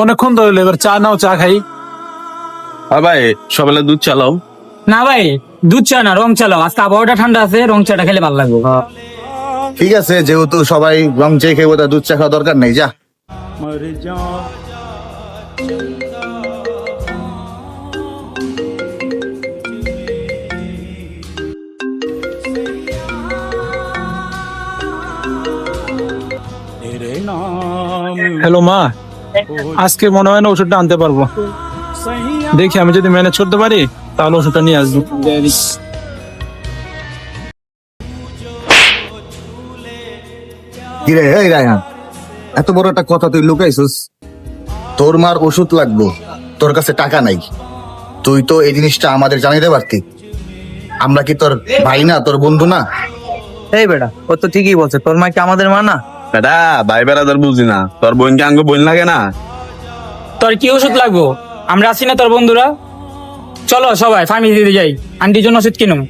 অনেকক্ষণ ধরে এবার চা নাও, চা খাই। হ্যাঁ ভাই, সকালে দুধ চালাও। না ভাই, দুধ চা না, রং চালাও। আজকে আবহাওয়াটা ঠান্ডা আছে, রং চাটা খেলে ভালো লাগবে। ঠিক আছে, যেহেতু সবাই রং চা খেয়ে তা দুধ চা খাওয়া দরকার নেই, যা। হ্যালো মা, আজকে মনে হয় না ওষুধটা আনতে পারবো। দেখি আমি যদি ম্যানেজ করতে পারি তাহলে ওষুধটা নিয়ে আসবো। কিরে এই রায়হান, এত বড় একটা কথা তুই লুকাইছিস? তোর মার ওষুধ লাগবে, তোর কাছে টাকা নাই। তুই তো এই জিনিসটা আমাদের জানাইতে পারতি। আমরা কি তোর ভাই না, তোর বন্ধু না? এই বেটা, ও তো ঠিকই বলছে, তোর মা কি আমাদের মা না? বেটা, ভাই বেড়াদার বুঝি না, তোর বোনকে আঙ্গ বোন লাগে না? তোর কি ওষুধ লাগবো? আমরা আছি না তোর বন্ধুরা? চলো সবাই ফার্মেসিতে যাই, আন্টির জন্য ওষুধ কিনুম।